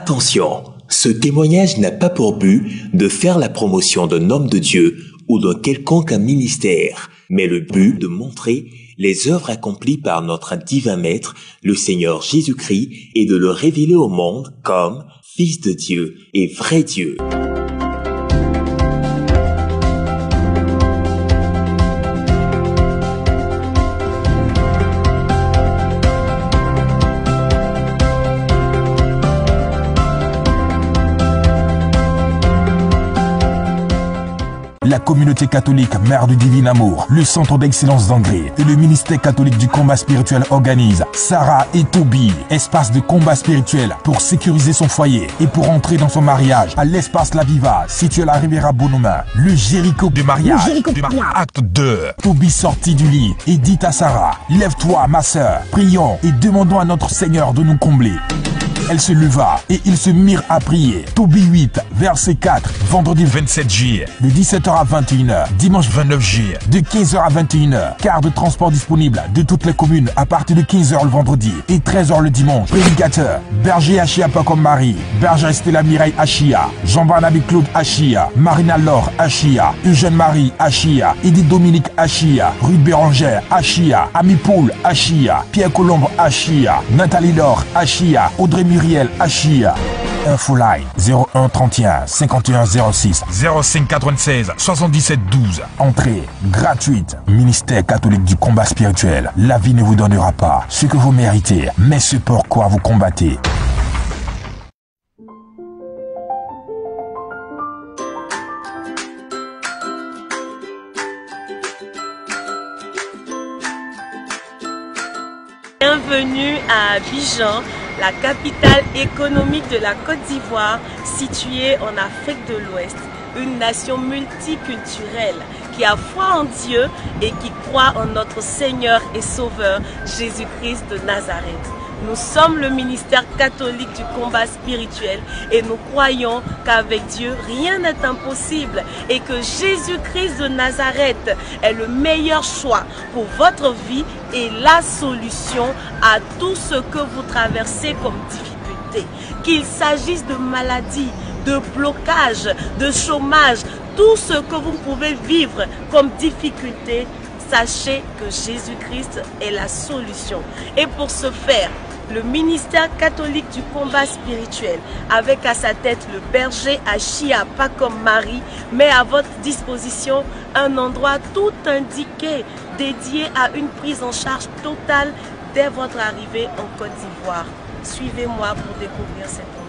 Attention, ce témoignage n'a pas pour but de faire la promotion d'un homme de Dieu ou d'un quelconque ministère, mais le but de montrer les œuvres accomplies par notre divin Maître, le Seigneur Jésus-Christ, et de le révéler au monde comme Fils de Dieu et vrai Dieu. La communauté catholique Mère du Divin Amour, le Centre d'Excellence d'Angers et le ministère catholique du combat spirituel organisent Sarah et Toby, espace de combat spirituel pour sécuriser son foyer et pour entrer dans son mariage à l'espace La Viva, situé à la Riviera Bonhomme. Le Jéricho du mariage. Acte 2. Toby sortit du lit et dit à Sarah, lève-toi ma sœur, prions et demandons à notre Seigneur de nous combler. Elle se leva et ils se mirent à prier. Toby 8, verset 4, vendredi 27 juillet, de 17h à 21h, dimanche 29 juillet, de 15h à 21h. Car de transport disponible de toutes les communes à partir de 15h le vendredi et 13h le dimanche. Prédicateur, Berger Achia Pacom Marie, Berger Stella Mireille Achia, Jean-Barnabé Claude Achia, Marina Laure Achia, Eugène Marie Achia, Edith Dominique Achia, Ruth Bérangère Achia, Ami Paul Achia, Pierre Colombe Achia, Nathalie Laure Achia, Audrey Muriel Achia. Infoline 01 31 51 06 05 96 77 12. Entrée gratuite. Ministère catholique du combat spirituel. La vie ne vous donnera pas ce que vous méritez, mais ce pourquoi vous combattez. Bienvenue à Abidjan, la capitale économique de la Côte d'Ivoire, située en Afrique de l'Ouest. Une nation multiculturelle qui a foi en Dieu et qui croit en notre Seigneur et Sauveur Jésus-Christ de Nazareth. Nous sommes le ministère catholique du combat spirituel et nous croyons qu'avec Dieu, rien n'est impossible et que Jésus-Christ de Nazareth est le meilleur choix pour votre vie et la solution à tout ce que vous traversez comme difficulté. Qu'il s'agisse de maladies, de blocage, de chômage, tout ce que vous pouvez vivre comme difficulté, sachez que Jésus-Christ est la solution. Et pour ce faire, le ministère catholique du combat spirituel, avec à sa tête le berger Achia Pacom Marie, met à votre disposition un endroit tout indiqué, dédié à une prise en charge totale dès votre arrivée en Côte d'Ivoire. Suivez-moi pour découvrir cet endroit.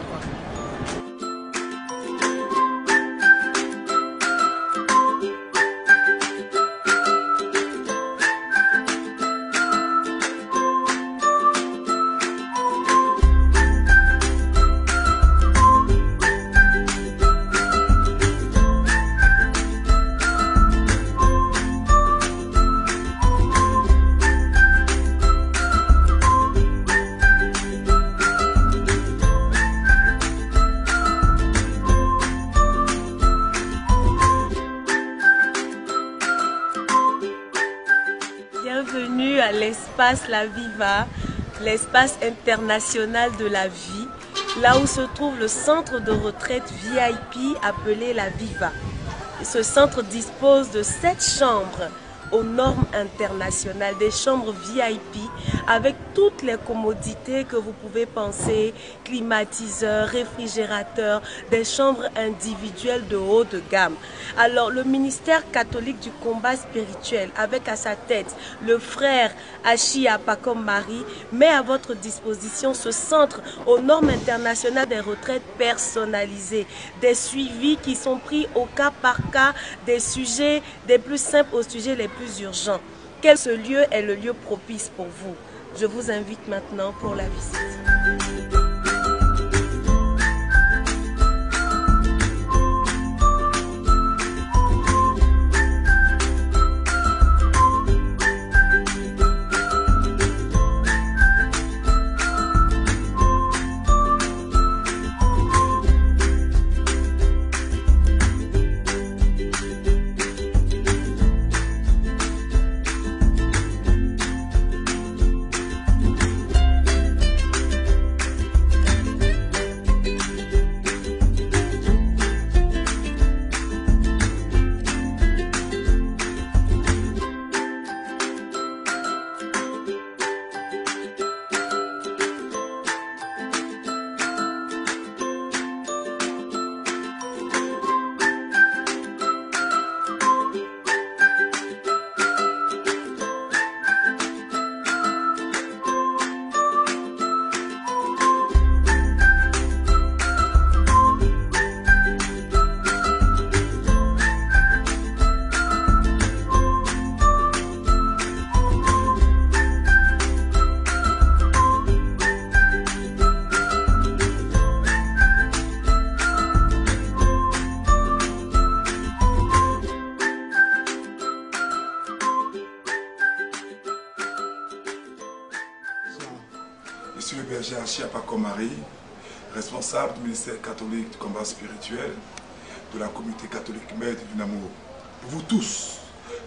Bienvenue à l'espace La Viva, l'espace international de la vie, là où se trouve le centre de retraite VIP appelé La Viva. Ce centre dispose de 7 chambres aux normes internationales, des chambres VIP avec toutes les commodités que vous pouvez penser, climatiseurs, réfrigérateurs, des chambres individuelles de haut de gamme. Alors le ministère catholique du combat spirituel, avec à sa tête le frère Achia Pacom Marie, met à votre disposition ce centre aux normes internationales des retraites personnalisées, des suivis qui sont pris au cas par cas, des sujets des plus simples aux sujets les plus urgents. Quel ce lieu est le lieu propice pour vous? Je vous invite maintenant pour la visite. Je suis le berger Paco Marie, responsable du ministère catholique du combat spirituel de la communauté catholique Mère du Divin Amour. Pour vous tous,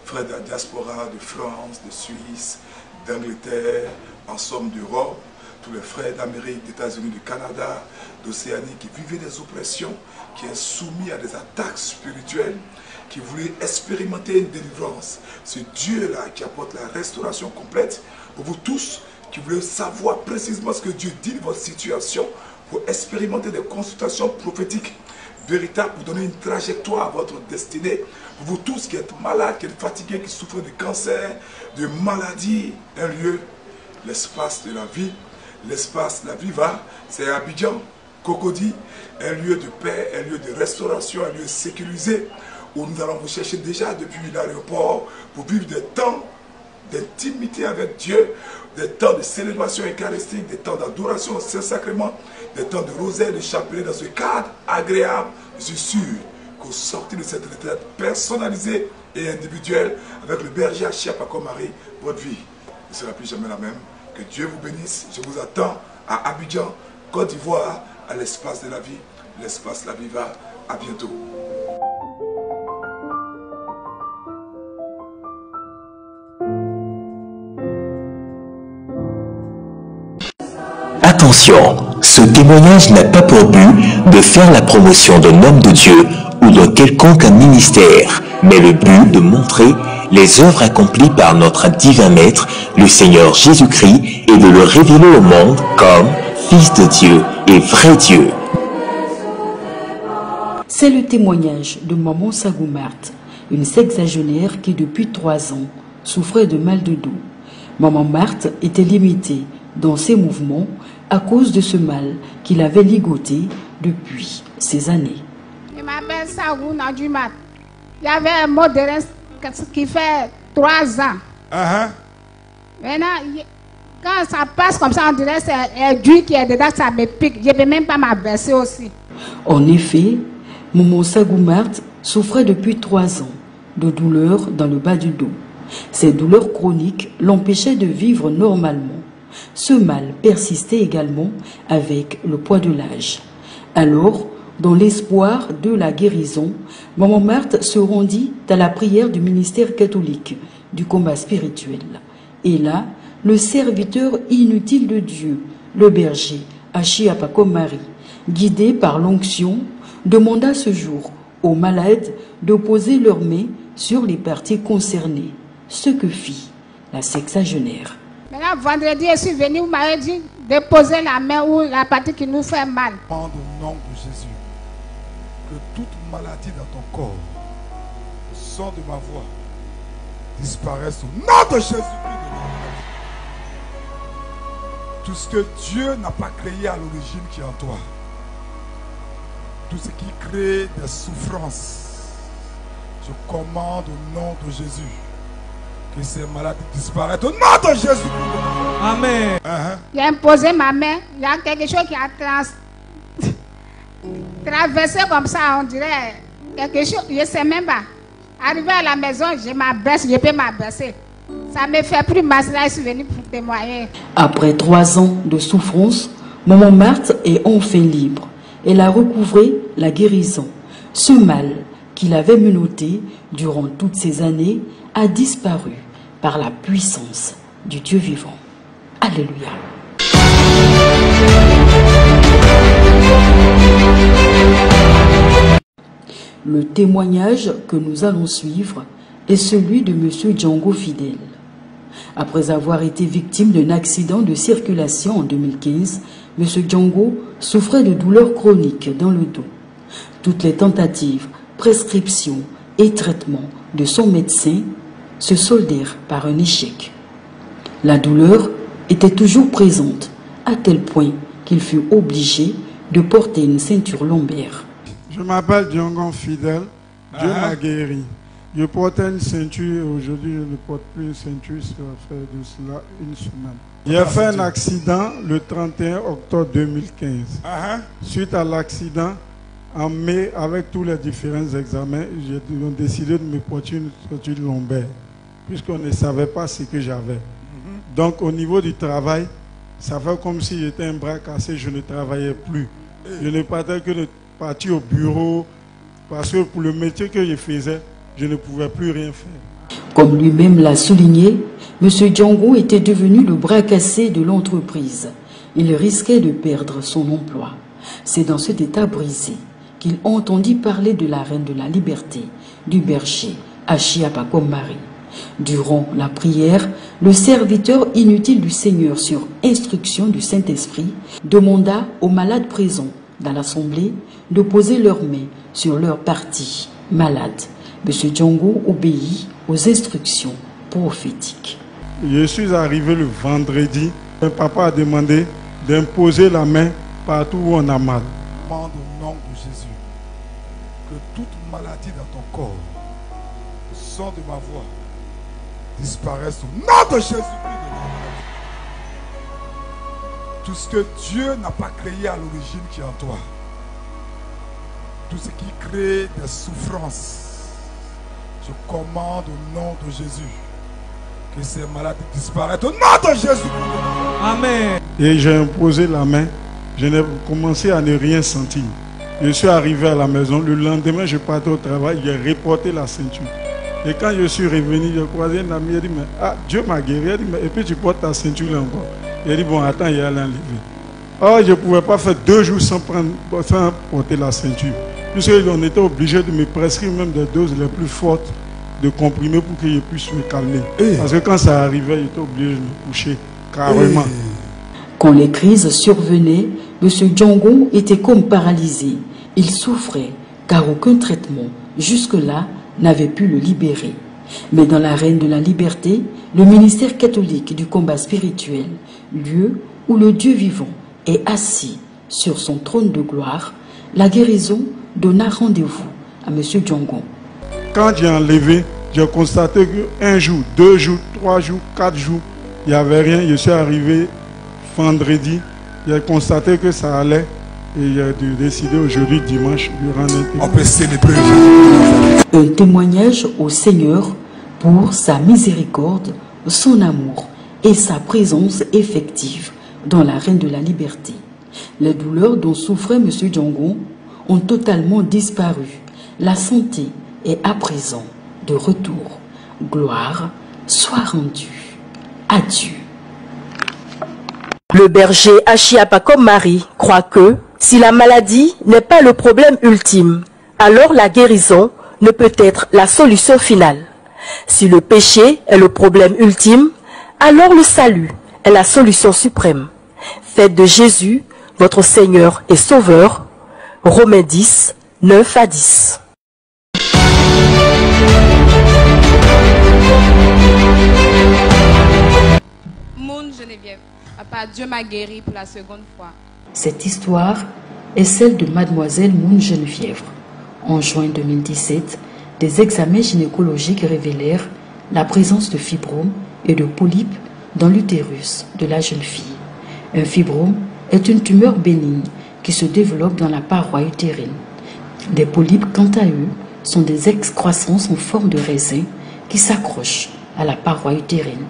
frères de la diaspora de France, de Suisse, d'Angleterre, en somme d'Europe, tous les frères d'Amérique, d'États-Unis, du Canada, d'Océanie qui vivaient des oppressions, qui sont soumis à des attaques spirituelles, qui voulaient expérimenter une délivrance. Ce Dieu-là qui apporte la restauration complète. Pour vous tous qui voulez savoir précisément ce que Dieu dit de votre situation, pour expérimenter des consultations prophétiques véritables, pour donner une trajectoire à votre destinée. Pour vous tous qui êtes malades, qui êtes fatigués, qui souffrent de cancer, de maladies, un lieu, l'espace de la vie. L'espace, la Viva, c'est Abidjan, Cocody, un lieu de paix, un lieu de restauration, un lieu sécurisé, où nous allons vous chercher déjà depuis l'aéroport pour vivre des temps d'intimité avec Dieu, des temps de célébration eucharistique, des temps d'adoration au Saint-Sacrement, des temps de rosaire, de chapelet dans ce cadre agréable. Je suis sûr qu'au sortir de cette retraite personnalisée et individuelle, avec le berger Paco Marie, votre vie ne sera plus jamais la même. Que Dieu vous bénisse. Je vous attends à Abidjan, Côte d'Ivoire, à l'espace de la vie, l'espace La Viva. À bientôt. Attention, ce témoignage n'a pas pour but de faire la promotion d'un homme de Dieu ou d'un quelconque ministère, mais le but de montrer les œuvres accomplies par notre divin Maître, le Seigneur Jésus-Christ, et de le révéler au monde comme Fils de Dieu et vrai Dieu. C'est le témoignage de Maman Sagou Marthe, une sexagénaire qui depuis 3 ans souffrait de mal de dos. Maman Marthe était limitée dans ses mouvements à cause de ce mal qu'il avait ligoté depuis ces années. Je m'appelle Sagou Nadjumat. Il y avait un mot de reste qui fait 3 ans. Maintenant, quand ça passe comme ça, on dirait que c'est un Dieu qui est dedans, ça me pique. Je ne peux même pas m'abaisser aussi. En effet, Maman Sagou Marthe souffrait depuis 3 ans de douleurs dans le bas du dos. Ces douleurs chroniques l'empêchaient de vivre normalement. Ce mal persistait également avec le poids de l'âge. Alors, dans l'espoir de la guérison, Maman Marthe se rendit à la prière du ministère catholique du combat spirituel. Et là, le serviteur inutile de Dieu, le berger Paco Marie, guidé par l'onction, demanda ce jour aux malades de poser leurs mains sur les parties concernées, ce que fit la sexagénaire. Maintenant, vendredi, je suis venue, vous m'avez dit de poser la main où la partie qui nous fait mal. Au nom de Jésus, que toute maladie dans ton corps, le son de ma voix, disparaisse au nom de Jésus-Christ. Tout ce que Dieu n'a pas créé à l'origine qui est en toi, tout ce qui crée des souffrances, je commande au nom de Jésus que ces maladies disparaissent au nom de Jésus. Amen. J'ai imposé ma main, il y a quelque chose qui a traversé comme ça, on dirait quelque chose, je ne sais même pas. Arrivé à la maison, je m'abaisse, je peux m'abaisser. Ça me fait plus mal, là je suis venue pour témoigner. Après 3 ans de souffrance, Maman Marthe est enfin libre. Elle a recouvré la guérison. Ce mal qu'il avait menotté durant toutes ces années a disparu par la puissance du Dieu vivant. Alléluia. Le témoignage que nous allons suivre est celui de M. Django Fidèle. Après avoir été victime d'un accident de circulation en 2015, M. Django souffrait de douleurs chroniques dans le dos. Toutes les tentatives, prescriptions et traitements de son médecin se soldèrent par un échec. La douleur était toujours présente, à tel point qu'il fut obligé de porter une ceinture lombaire. Je m'appelle Django Fidèle, Dieu m'a guéri. Je portais une ceinture, aujourd'hui je ne porte plus une ceinture, ça fait de cela 1 semaine. J'ai fait un accident le 31 octobre 2015. Suite à l'accident, en mai, avec tous les différents examens, j'ai décidé de me porter une ceinture lombaire, puisqu'on ne savait pas ce que j'avais. Donc au niveau du travail, ça fait comme si j'étais un bras cassé, je ne travaillais plus. Je ne partais que de partir au bureau, parce que pour le métier que je faisais, je ne pouvais plus rien faire. Comme lui-même l'a souligné, M. Django était devenu le bras cassé de l'entreprise. Il risquait de perdre son emploi. C'est dans cet état brisé qu'il entendit parler de la reine de la liberté, du berger, Achiapakomari. Durant la prière, le serviteur inutile du Seigneur, sur instruction du Saint-Esprit, demanda aux malades présents dans l'assemblée de poser leurs mains sur leur partie malade. M. Django obéit aux instructions prophétiques. Je suis arrivé le vendredi. Un papa a demandé d'imposer la main partout où on a mal. Je demande au nom de Jésus que toute maladie dans ton corps, le son de ma voix, disparaisse au nom de Jésus-Christ. Tout ce que Dieu n'a pas créé à l'origine qui est en toi, tout ce qui crée des souffrances, je commande au nom de Jésus que ces maladies disparaissent au nom de Jésus. Amen. Et j'ai imposé la main, je n'ai commencé à ne rien sentir. Je suis arrivé à la maison, le lendemain je partais au travail, j'ai reporté la ceinture. Et quand je suis revenu, j'ai croisé un ami, il dit, mais ah, Dieu m'a guéri, il dit, mais, et puis tu portes ta ceinture là encore. Il dit, bon, attends, il y a l'enlever. Oh, je ne pouvais pas faire 2 jours sans porter la ceinture. Puisqu'on était obligé de me prescrire même des doses les plus fortes de comprimés pour que je puisse me calmer. Parce que quand ça arrivait, j'étais obligé de me coucher carrément. Quand les crises survenaient, M. Django était comme paralysé. Il souffrait car aucun traitement, jusque-là, n'avait pu le libérer. Mais dans l'arène de la liberté, le ministère catholique du combat spirituel, lieu où le Dieu vivant est assis sur son trône de gloire, la guérison donna rendez-vous à M. Django. Quand j'ai enlevé, j'ai constaté qu'un jour, 2 jours, 3 jours, 4 jours, il n'y avait rien. Je suis arrivé vendredi, j'ai constaté que ça allait et j'ai décidé aujourd'hui, dimanche, de rendre un témoignage. Un témoignage au Seigneur pour sa miséricorde, son amour et sa présence effective dans l'arène de la liberté. Les douleurs dont souffrait M. Django ont totalement disparu. La santé est à présent de retour. Gloire soit rendue à Dieu. Le berger Achiapakomari croit que si la maladie n'est pas le problème ultime, alors la guérison ne peut être la solution finale. Si le péché est le problème ultime, alors le salut est la solution suprême. Faites de Jésus votre Seigneur et Sauveur. Romains 10, 9 à 10. Moon Geneviève. Papa, Dieu m'a guéri pour la seconde fois. Cette histoire est celle de mademoiselle Moon Geneviève. En juin 2017, des examens gynécologiques révélèrent la présence de fibromes et de polypes dans l'utérus de la jeune fille. Un fibrome est une tumeur bénigne qui se développe dans la paroi utérine. Des polypes, quant à eux, sont des excroissances en forme de raisin qui s'accrochent à la paroi utérine.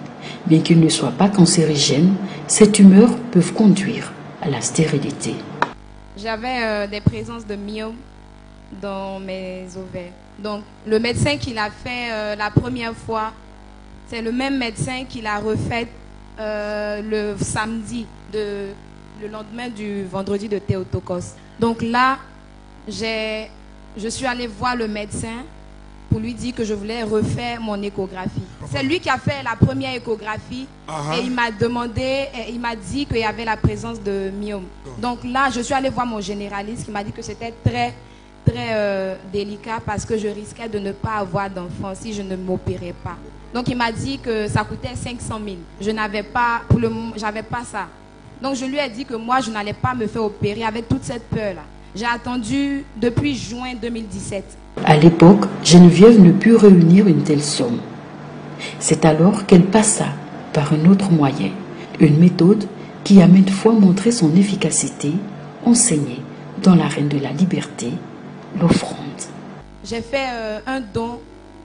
Bien qu'ils ne soient pas cancérigènes, ces tumeurs peuvent conduire à la stérilité. J'avais des présences de myome dans mes ovaires. Donc, le médecin qui l'a fait la première fois, c'est le même médecin qui l'a refait le samedi, le lendemain du vendredi de Théotokos. Donc là, je suis allée voir le médecin pour lui dire que je voulais refaire mon échographie. C'est lui qui a fait la première échographie et il m'a demandé, il m'a dit qu'il y avait la présence de myome. Donc là, je suis allée voir mon généraliste qui m'a dit que c'était très délicat parce que je risquais de ne pas avoir d'enfant si je ne m'opérais pas. Donc il m'a dit que ça coûtait 500 000. Je n'avais pas, pour le moment, j'avais pas ça. Donc je lui ai dit que moi, je n'allais pas me faire opérer avec toute cette peur-là. J'ai attendu depuis juin 2017. À l'époque, Geneviève ne put réunir une telle somme. C'est alors qu'elle passa par un autre moyen, une méthode qui a maintes fois montré son efficacité, enseignée dans l'arène de la liberté, l'offrande. J'ai fait un don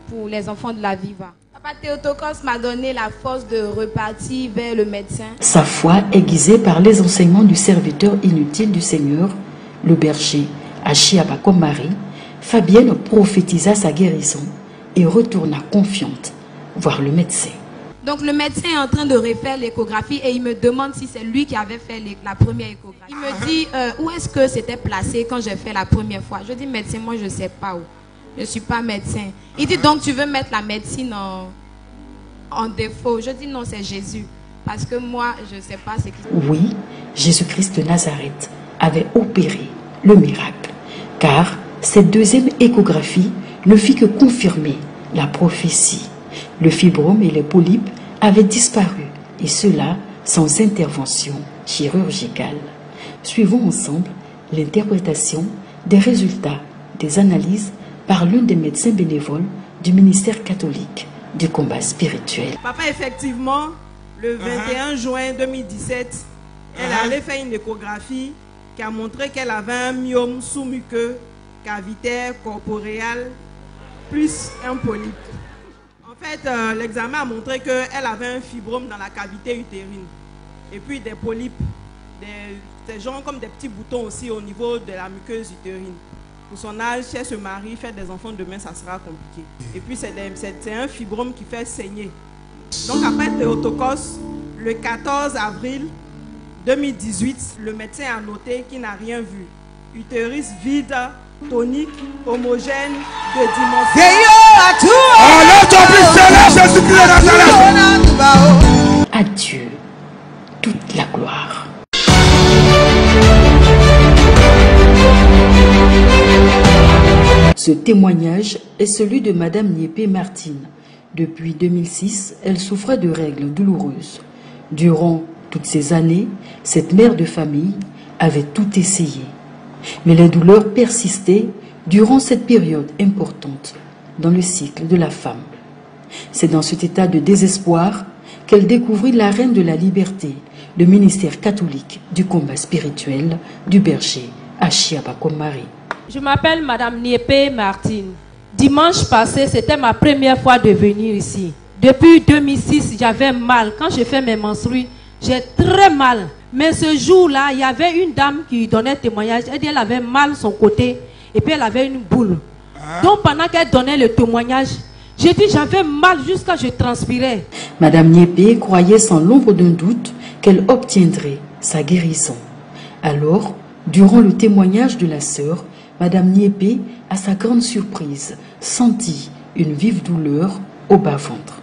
pour les enfants de la Viva. Papa Théotokos m'a donné la force de repartir vers le médecin. Sa foi, aiguisée par les enseignements du serviteur inutile du Seigneur, le berger Achiabakom Marie, Fabienne prophétisa sa guérison et retourna confiante voir le médecin. Donc le médecin est en train de refaire l'échographie et il me demande si c'est lui qui avait fait la première échographie. Il me dit où est-ce que c'était placé quand j'ai fait la première fois. Je dis médecin, moi je ne sais pas où. Je ne suis pas médecin. Il dit donc tu veux mettre la médecine en défaut. Je dis non, c'est Jésus. Parce que moi je ne sais pas ce qui... Oui, Jésus-Christ de Nazareth avait opéré le miracle. Car cette deuxième échographie ne fit que confirmer la prophétie. Le fibrome et les polypes avaient disparu, et cela sans intervention chirurgicale. Suivons ensemble l'interprétation des résultats des analyses par l'un des médecins bénévoles du ministère catholique du combat spirituel. Papa, effectivement, le 21 juin 2017, elle allait faire une échographie qui a montré qu'elle avait un myome sous-muqueux cavitaire corporéal plus un polype. En fait, l'examen a montré qu'elle avait un fibrome dans la cavité utérine et puis des polypes, des gens comme des petits boutons aussi au niveau de la muqueuse utérine. Pour son âge, si elle se marie, faire des enfants demain, ça sera compliqué. Et puis c'est un fibrome qui fait saigner. Donc après Théotokos, le 14 avril 2018, le médecin a noté qu'il n'a rien vu. Utérus vide, tonique, homogène, de dimension. À Dieu toute la gloire. Ce témoignage est celui de Madame Niépé Martine. Depuis 2006, elle souffrait de règles douloureuses. Durant toutes ces années, cette mère de famille avait tout essayé. Mais les douleurs persistaient durant cette période importante dans le cycle de la femme. C'est dans cet état de désespoir qu'elle découvrit la reine de la liberté, le ministère catholique du combat spirituel du berger Achiabakom Marie. Je m'appelle Madame Niépé Martine. Dimanche passé, c'était ma première fois de venir ici. Depuis 2006, j'avais mal. Quand je fais mes menstrues, j'ai très mal. Mais ce jour-là, il y avait une dame qui donnait témoignage. Elle dit qu'elle avait mal son côté et puis elle avait une boule. Donc pendant qu'elle donnait le témoignage, j'ai dit j'avais mal jusqu'à ce que je transpirais. Madame Niépé croyait sans l'ombre d'un doute qu'elle obtiendrait sa guérison. Alors, durant le témoignage de la sœur, Madame Niépé, à sa grande surprise, sentit une vive douleur au bas-ventre.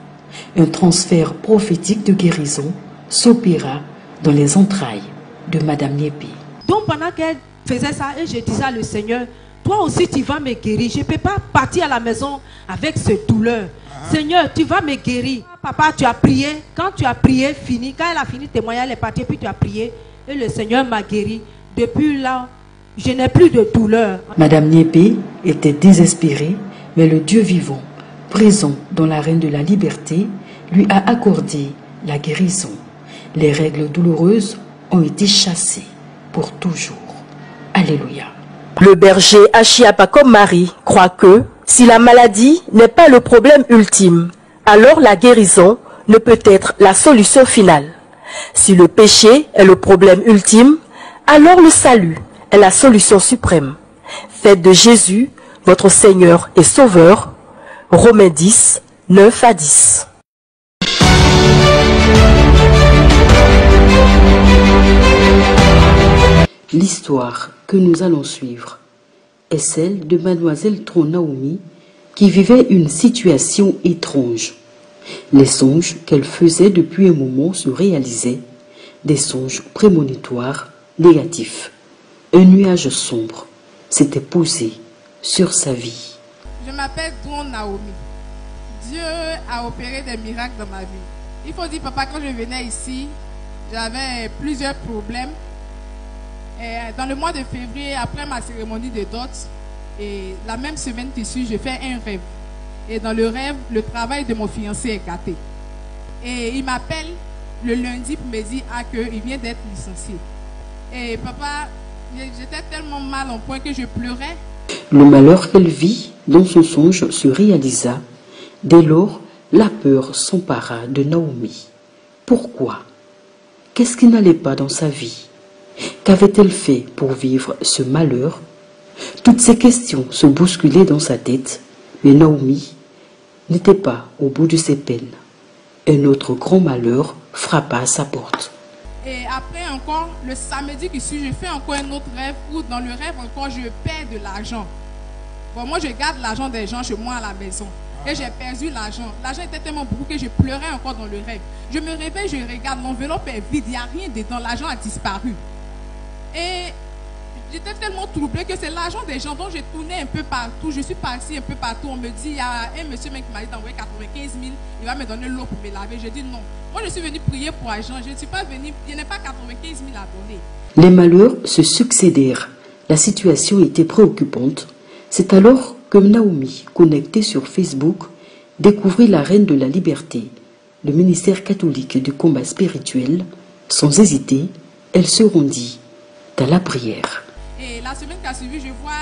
Un transfert prophétique de guérison s'opéra dans les entrailles de Madame Niépé. Donc pendant qu'elle faisait ça, et je disais à le Seigneur, toi aussi tu vas me guérir. Je ne peux pas partir à la maison avec cette douleur. Seigneur, tu vas me guérir. Papa, tu as prié. Quand tu as prié, fini. Quand elle a fini de témoigner, elle est partie, puis tu as prié. Et le Seigneur m'a guéri. Depuis là, je n'ai plus de douleur. Madame Niépé était désespérée, mais le Dieu vivant, présent dans la reine de la liberté, lui a accordé la guérison. Les règles douloureuses ont été chassées pour toujours. Alléluia. Le berger Achiabakom Marie croit que si la maladie n'est pas le problème ultime, alors la guérison ne peut être la solution finale. Si le péché est le problème ultime, alors le salut est la solution suprême. Faites de Jésus votre Seigneur et Sauveur. Romains 10, 9 à 10. L'histoire que nous allons suivre est celle de Mademoiselle Tronaomi qui vivait une situation étrange. Les songes qu'elle faisait depuis un moment se réalisaient, des songes prémonitoires négatifs. Un nuage sombre s'était posé sur sa vie. Je m'appelle Tronaomi. Dieu a opéré des miracles dans ma vie. Il faut dire, papa, quand je venais ici, j'avais plusieurs problèmes. Et dans le mois de février, après ma cérémonie de dot, et la même semaine qui suit, je fais un rêve. Et dans le rêve, le travail de mon fiancé est gâté. Et il m'appelle le lundi pour me dire qu'il vient d'être licencié. Et papa, j'étais tellement mal en point que je pleurais. Le malheur qu'elle vit dans son songe se réalisa. Dès lors, la peur s'empara de Naomi. Pourquoi? Qu'est-ce qui n'allait pas dans sa vie? Qu'avait-elle fait pour vivre ce malheur? Toutes ces questions se bousculaient dans sa tête, mais Naomi n'était pas au bout de ses peines. Un autre grand malheur frappa à sa porte. Et après encore, le samedi qui suit, je fais encore un autre rêve où dans le rêve encore, je perds de l'argent. Bon, moi, je garde l'argent des gens chez moi à la maison. Et j'ai perdu l'argent. L'argent était tellement beaucoup que je pleurais encore dans le rêve. Je me réveille, je regarde, l'enveloppe est vide, il n'y a rien dedans, l'argent a disparu. Et j'étais tellement troublée que c'est l'argent des gens dont j'ai tourné un peu partout. Je suis partie un peu partout. On me dit, il y a un monsieur qui m'a dit d'envoyer 95 000, il va me donner l'eau pour me laver. J'ai dit non. Moi, je suis venue prier pour argent. Je ne suis pas venue, il n'y a pas 95 000 à donner. Les malheurs se succédèrent. La situation était préoccupante. C'est alors que Naomi, connectée sur Facebook, découvrit la Reine de la Liberté, le ministère catholique du combat spirituel. Sans hésiter, elle se rendit à la prière. Et la semaine qui a suivi, je vois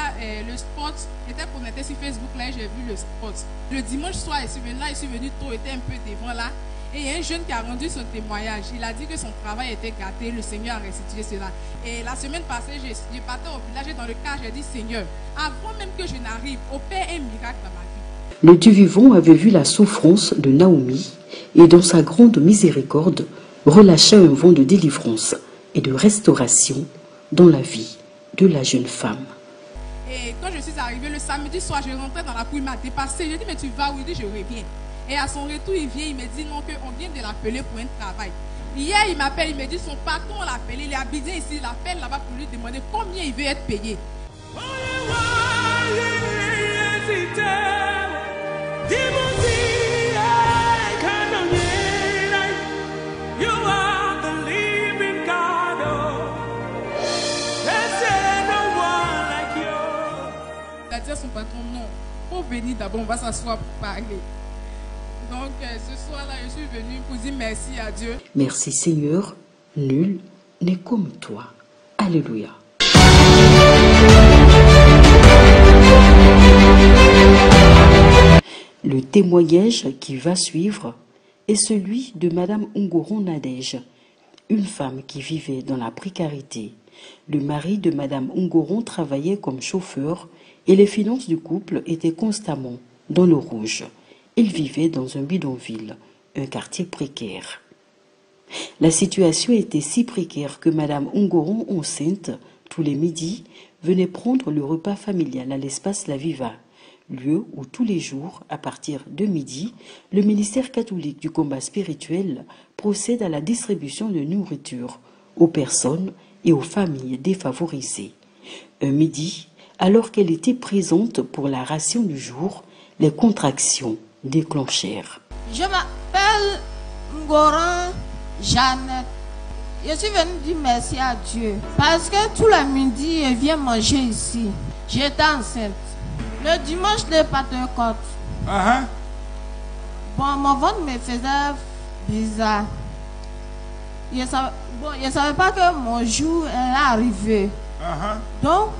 le spot, j'étais connecté sur Facebook, là j'ai vu le spot. Le dimanche soir, je suis venu tôt, était un peu devant là. Et il y a un jeune qui a rendu son témoignage. Il a dit que son travail était gâté, le Seigneur a restitué cela. Et la semaine passée, je partais au village et dans le car, j'ai dit, Seigneur, avant même que je n'arrive, opère un miracle dans ma vie. Le Dieu vivant avait vu la souffrance de Naomi et dans sa grande miséricorde, relâcha un vent de délivrance et de restauration dans la vie de la jeune femme. Et quand je suis arrivée le samedi soir, je rentrais dans la cour, il m'a dépassé. J'ai dit, mais tu vas où? Il dit, je reviens. Et à son retour, il vient, il me dit non, qu'on vient de l'appeler pour un travail. Hier, il m'appelle, il me dit, son patron l'a appelé, il est habillé ici, il appelle là-bas pour lui demander combien il veut être payé. Il a dit à son patron, non, faut venir d'abord, on va s'asseoir pour parler. Donc ce soir-là, je suis venue pour dire merci à Dieu. Merci Seigneur, nul n'est comme toi. Alléluia. Le témoignage qui va suivre est celui de Madame Ungoron Nadège, une femme qui vivait dans la précarité. Le mari de Madame Ungoron travaillait comme chauffeur et les finances du couple étaient constamment dans le rouge. Il vivait dans un bidonville, un quartier précaire. La situation était si précaire que Madame Ungoron, enceinte, tous les midis, venait prendre le repas familial à l'espace La Viva, lieu où tous les jours, à partir de midi, le ministère catholique du combat spirituel procède à la distribution de nourriture aux personnes et aux familles défavorisées. Un midi, alors qu'elle était présente pour la ration du jour, les contractions déclenchèrent. Je m'appelle Ngoran Jeannette. Je suis venue dire merci à Dieu parce que tout le midi, elle vient manger ici. J'étais enceinte. Le dimanche de Pentecôte. Bon, mon ventre me faisait bizarre. Je ne savais pas que mon jour est arrivé. Donc,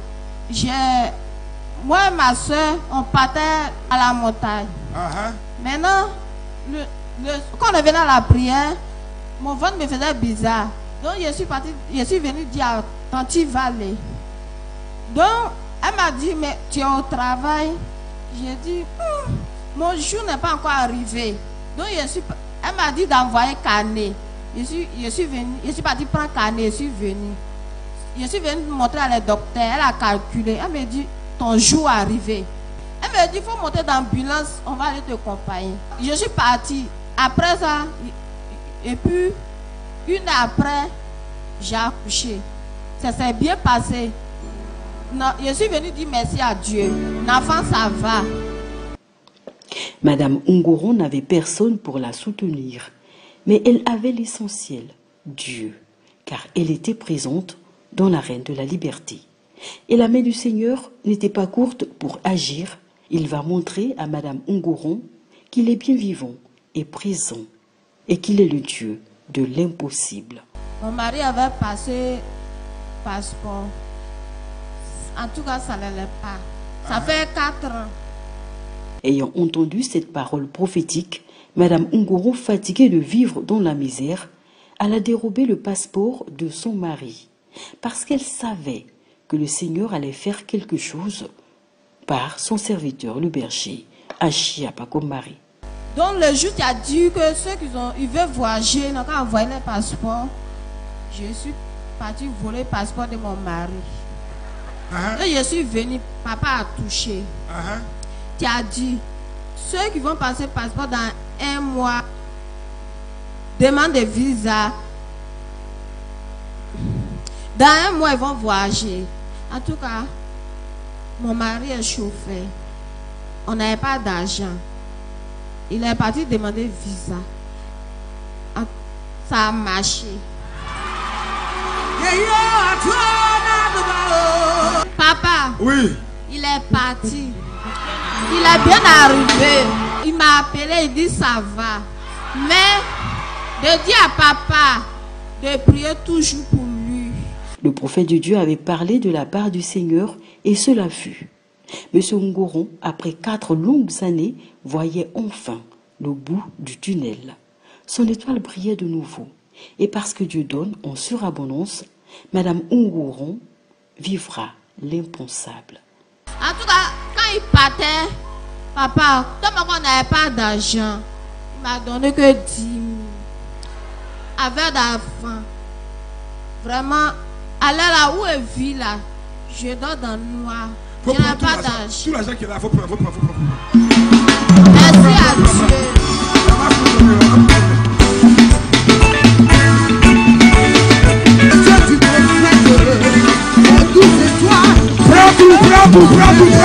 moi et ma soeur, on partait à la montagne. Maintenant, quand on est venu à la prière, mon ventre me faisait bizarre. Donc, je suis venue dire à Tanti Valé. Donc, elle m'a dit, mais tu es au travail? J'ai dit, mon jour n'est pas encore arrivé. Donc, elle m'a dit d'envoyer carnet. Je suis partie prendre carnet, je suis venue montrer à la docteur, elle a calculé. Elle me dit, ton jour est arrivé. Elle me dit, il faut monter dans l'ambulance, on va aller te accompagner. Je suis partie. Après ça, et puis, une heure après, j'ai accouché. Ça s'est bien passé. Non, je suis venue dire merci à Dieu. L'enfant, ça va. Madame Ungoron n'avait personne pour la soutenir, mais elle avait l'essentiel, Dieu, car elle était présente dans la Reine de la Liberté. Et la main du Seigneur n'était pas courte pour agir. Il va montrer à Madame Ungoron qu'il est bien vivant et présent et qu'il est le Dieu de l'impossible. Mon mari avait passé passeport. En tout cas, ça n'allait pas. Ça fait 4 ans. Ayant entendu cette parole prophétique, Madame Ungoron, fatiguée de vivre dans la misère, elle a dérobé le passeport de son mari parce qu'elle savait que le Seigneur allait faire quelque chose par son serviteur, le berger, Achia Pakom Marie. Donc le juge a dit que ceux ils veulent voyager, n'ont qu'à envoyer les passeports. Je suis parti voler le passeport de mon mari. Et je suis venu, papa a touché. Tu as dit, ceux qui vont passer le passeport dans 1 mois, demandent des visas. Dans 1 mois, ils vont voyager. En tout cas, mon mari est chauffeur. On n'avait pas d'argent. Il est parti demander visa. Ça a marché. Papa, oui. Il est parti. Il est bien arrivé. Il m'a appelé, il dit ça va. Mais de dire à papa de prier toujours pour lui. Le prophète de Dieu avait parlé de la part du Seigneur et cela fut. Monsieur Ungoron, après 4 longues années, voyait enfin le bout du tunnel. Son étoile brillait de nouveau. Et parce que Dieu donne en surabondance, Madame Ungoron vivra l'impensable. En tout cas, quand il partait, papa, comme on n'avait pas d'argent, il m'a donné que 10 000. Avec d'argent. Vraiment, à l'heure là où elle vit là, je dors dans le noir. Je n'ai pas d'argent. Tout l'argent qui est là, il faut prendre. Merci à Dieu. Prends tout.